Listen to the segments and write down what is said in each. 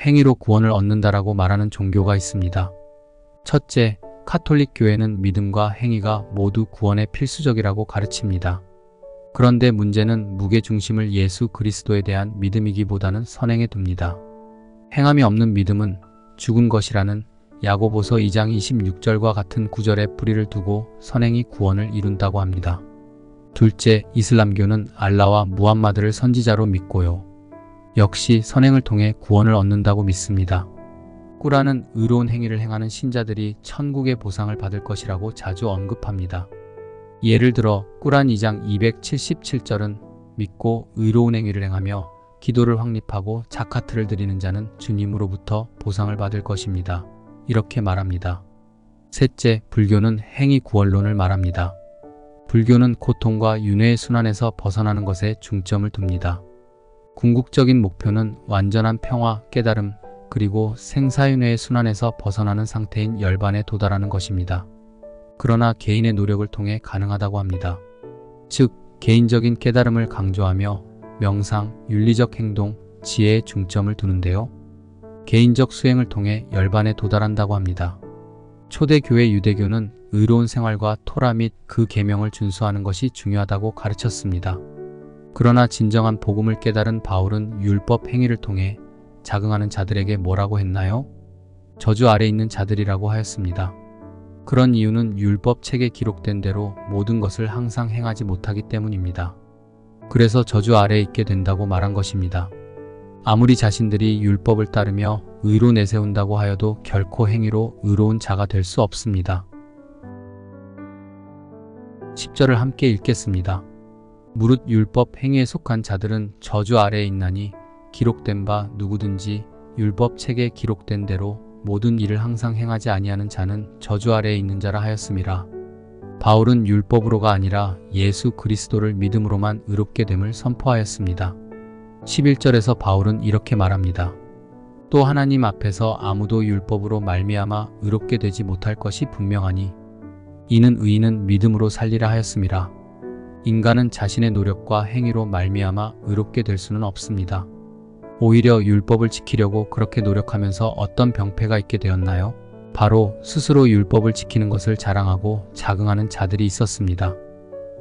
행위로 구원을 얻는다라고 말하는 종교가 있습니다. 첫째, 카톨릭 교회는 믿음과 행위가 모두 구원에 필수적이라고 가르칩니다. 그런데 문제는 무게중심을 예수 그리스도에 대한 믿음이기보다는 선행에 둡니다. 행함이 없는 믿음은 죽은 것이라는 야고보서 2장 26절과 같은 구절에 뿌리를 두고 선행이 구원을 이룬다고 합니다. 둘째, 이슬람교는 알라와 무함마드를 선지자로 믿고요. 역시 선행을 통해 구원을 얻는다고 믿습니다. 꾸란은 의로운 행위를 행하는 신자들이 천국의 보상을 받을 것이라고 자주 언급합니다. 예를 들어 꾸란 2장 277절은 믿고 의로운 행위를 행하며 기도를 확립하고 자카트를 드리는 자는 주님으로부터 보상을 받을 것입니다. 이렇게 말합니다. 셋째, 불교는 행위 구원론을 말합니다. 불교는 고통과 윤회의 순환에서 벗어나는 것에 중점을 둡니다. 궁극적인 목표는 완전한 평화, 깨달음, 그리고 생사윤회의 순환에서 벗어나는 상태인 열반에 도달하는 것입니다. 그러나 개인의 노력을 통해 가능하다고 합니다. 즉, 개인적인 깨달음을 강조하며 명상, 윤리적 행동, 지혜에 중점을 두는데요. 개인적 수행을 통해 열반에 도달한다고 합니다. 초대교회 유대교는 의로운 생활과 토라 및 그 계명을 준수하는 것이 중요하다고 가르쳤습니다. 그러나 진정한 복음을 깨달은 바울은 율법 행위를 통해 자긍하는 자들에게 뭐라고 했나요? 저주 아래 있는 자들이라고 하였습니다. 그런 이유는 율법 책에 기록된 대로 모든 것을 항상 행하지 못하기 때문입니다. 그래서 저주 아래에 있게 된다고 말한 것입니다. 아무리 자신들이 율법을 따르며 의로 내세운다고 하여도 결코 행위로 의로운 자가 될 수 없습니다. 10절을 함께 읽겠습니다. 무릇 율법 행위에 속한 자들은 저주 아래에 있나니 기록된 바 누구든지 율법 책에 기록된 대로 모든 일을 항상 행하지 아니하는 자는 저주 아래에 있는 자라 하였음이라. 바울은 율법으로가 아니라 예수 그리스도를 믿음으로만 의롭게 됨을 선포하였습니다. 11절에서 바울은 이렇게 말합니다. 또 하나님 앞에서 아무도 율법으로 말미암아 의롭게 되지 못할 것이 분명하니 이는 의인은 믿음으로 살리라 하였음이라. 인간은 자신의 노력과 행위로 말미암아 의롭게 될 수는 없습니다. 오히려 율법을 지키려고 그렇게 노력하면서 어떤 병폐가 있게 되었나요? 바로 스스로 율법을 지키는 것을 자랑하고 자긍하는 자들이 있었습니다.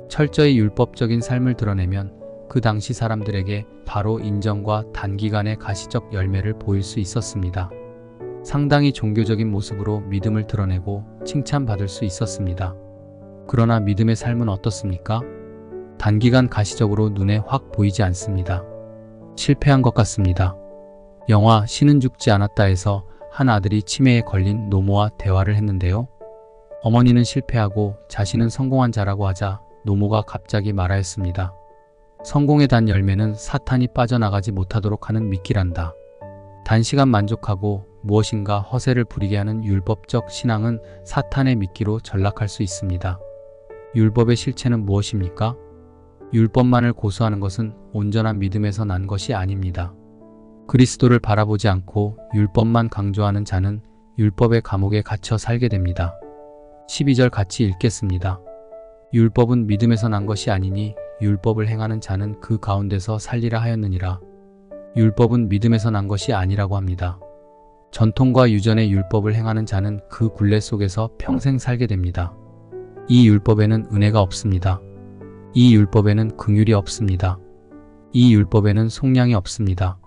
철저히 율법적인 삶을 드러내면 그 당시 사람들에게 바로 인정과 단기간의 가시적 열매를 보일 수 있었습니다. 상당히 종교적인 모습으로 믿음을 드러내고 칭찬받을 수 있었습니다. 그러나 믿음의 삶은 어떻습니까? 단기간 가시적으로 눈에 확 보이지 않습니다. 실패한 것 같습니다. 영화 신은 죽지 않았다에서 한 아들이 치매에 걸린 노모와 대화를 했는데요. 어머니는 실패하고 자신은 성공한 자라고 하자 노모가 갑자기 말하였습니다. 성공에 단 열매는 사탄이 빠져나가지 못하도록 하는 미끼란다. 단시간 만족하고 무엇인가 허세를 부리게 하는 율법적 신앙은 사탄의 미끼로 전락할 수 있습니다. 율법의 실체는 무엇입니까? 율법만을 고수하는 것은 온전한 믿음에서 난 것이 아닙니다. 그리스도를 바라보지 않고 율법만 강조하는 자는 율법의 감옥에 갇혀 살게 됩니다. 12절 같이 읽겠습니다. 율법은 믿음에서 난 것이 아니니 율법을 행하는 자는 그 가운데서 살리라 하였느니라. 율법은 믿음에서 난 것이 아니라고 합니다. 전통과 유전의 율법을 행하는 자는 그 굴레 속에서 평생 살게 됩니다. 이 율법에는 은혜가 없습니다. 이 율법에는 긍휼이 없습니다. 이 율법에는 속량이 없습니다.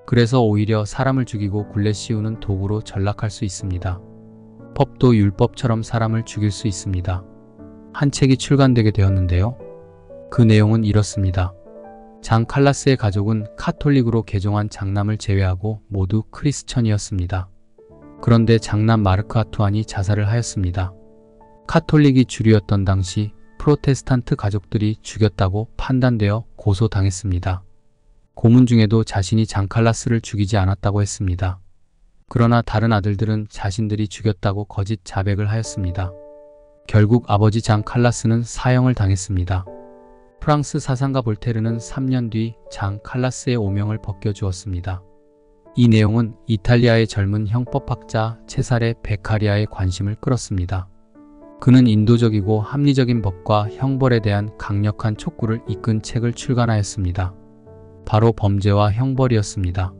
그래서 오히려 사람을 죽이고 굴레 씌우는 도구로 전락할 수 있습니다. 법도 율법처럼 사람을 죽일 수 있습니다. 한 책이 출간되게 되었는데요. 그 내용은 이렇습니다. 장 칼라스의 가족은 카톨릭으로 개종한 장남을 제외하고 모두 크리스천이었습니다. 그런데 장남 마르크 아투안이 자살을 하였습니다. 카톨릭이 주류였던 당시 프로테스탄트 가족들이 죽였다고 판단되어 고소당했습니다. 고문 중에도 자신이 장 칼라스를 죽이지 않았다고 했습니다. 그러나 다른 아들들은 자신들이 죽였다고 거짓 자백을 하였습니다. 결국 아버지 장 칼라스는 사형을 당했습니다. 프랑스 사상가 볼테르는 3년 뒤 장 칼라스의 오명을 벗겨주었습니다. 이 내용은 이탈리아의 젊은 형법학자 체사레 베카리아의 관심을 끌었습니다. 그는 인도적이고 합리적인 법과 형벌에 대한 강력한 촉구를 이끈 책을 출간하였습니다. 바로 범죄와 형벌이었습니다.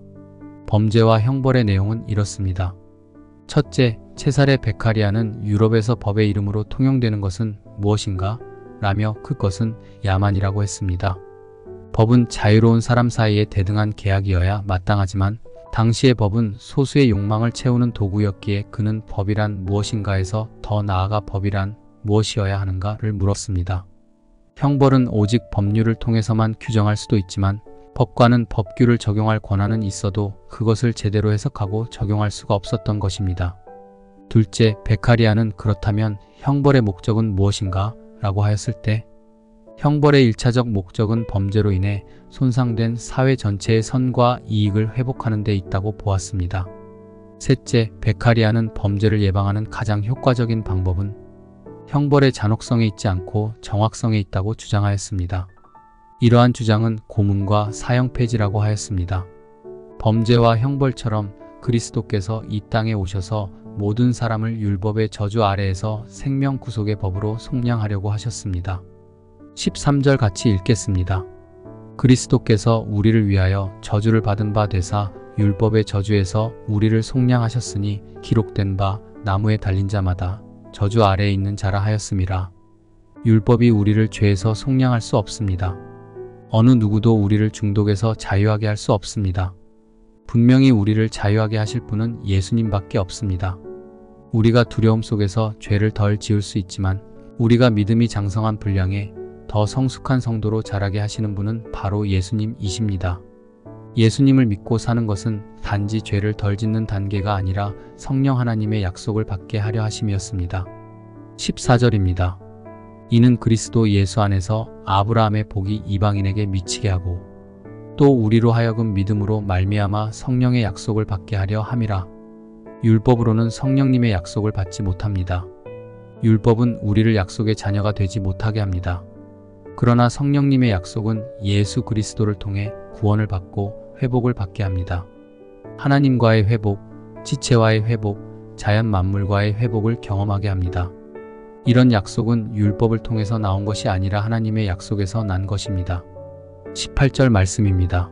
범죄와 형벌의 내용은 이렇습니다. 첫째, 체사레 베카리아는 유럽에서 법의 이름으로 통용되는 것은 무엇인가? 라며 그것은 야만이라고 했습니다. 법은 자유로운 사람 사이에 대등한 계약이어야 마땅하지만 당시의 법은 소수의 욕망을 채우는 도구였기에 그는 법이란 무엇인가에서 더 나아가 법이란 무엇이어야 하는가를 물었습니다. 형벌은 오직 법률을 통해서만 규정할 수도 있지만 법관은 법규를 적용할 권한은 있어도 그것을 제대로 해석하고 적용할 수가 없었던 것입니다. 둘째, 베카리아는 그렇다면 형벌의 목적은 무엇인가? 라고 하였을 때 형벌의 1차적 목적은 범죄로 인해 손상된 사회 전체의 선과 이익을 회복하는 데 있다고 보았습니다. 셋째, 베카리아는 범죄를 예방하는 가장 효과적인 방법은 형벌의 잔혹성에 있지 않고 정확성에 있다고 주장하였습니다. 이러한 주장은 고문과 사형 폐지라고 하였습니다. 범죄와 형벌처럼 그리스도께서 이 땅에 오셔서 모든 사람을 율법의 저주 아래에서 생명 구속의 법으로 속량하려고 하셨습니다. 13절 같이 읽겠습니다. 그리스도께서 우리를 위하여 저주를 받은 바 되사 율법의 저주에서 우리를 속량하셨으니 기록된 바 나무에 달린 자마다 저주 아래에 있는 자라 하였음이라. 율법이 우리를 죄에서 속량할 수 없습니다. 어느 누구도 우리를 중독에서 자유하게 할 수 없습니다. 분명히 우리를 자유하게 하실 분은 예수님밖에 없습니다. 우리가 두려움 속에서 죄를 덜 지을 수 있지만 우리가 믿음이 장성한 분량에 더 성숙한 성도로 자라게 하시는 분은 바로 예수님이십니다. 예수님을 믿고 사는 것은 단지 죄를 덜 짓는 단계가 아니라 성령 하나님의 약속을 받게 하려 하심이었습니다. 14절입니다. 이는 그리스도 예수 안에서 아브라함의 복이 이방인에게 미치게 하고 또 우리로 하여금 믿음으로 말미암아 성령의 약속을 받게 하려 함이라. 율법으로는 성령님의 약속을 받지 못합니다. 율법은 우리를 약속의 자녀가 되지 못하게 합니다. 그러나 성령님의 약속은 예수 그리스도를 통해 구원을 받고 회복을 받게 합니다. 하나님과의 회복, 지체와의 회복, 자연 만물과의 회복을 경험하게 합니다. 이런 약속은 율법을 통해서 나온 것이 아니라 하나님의 약속에서 난 것입니다. 18절 말씀입니다.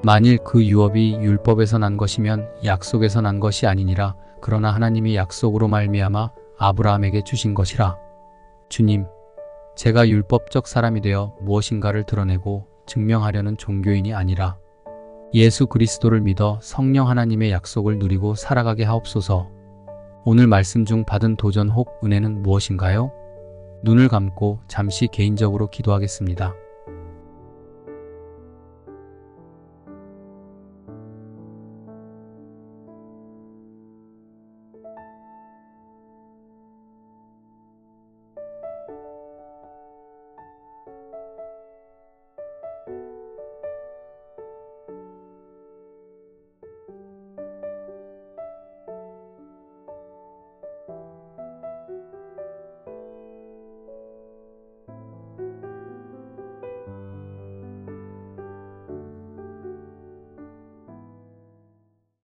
만일 그 유업이 율법에서 난 것이면 약속에서 난 것이 아니니라. 그러나 하나님이 약속으로 말미암아 아브라함에게 주신 것이라. 주님, 제가 율법적 사람이 되어 무엇인가를 드러내고 증명하려는 종교인이 아니라 예수 그리스도를 믿어 성령 하나님의 약속을 누리고 살아가게 하옵소서. 오늘 말씀 중 받은 도전 혹 은혜는 무엇인가요? 눈을 감고 잠시 개인적으로 기도하겠습니다.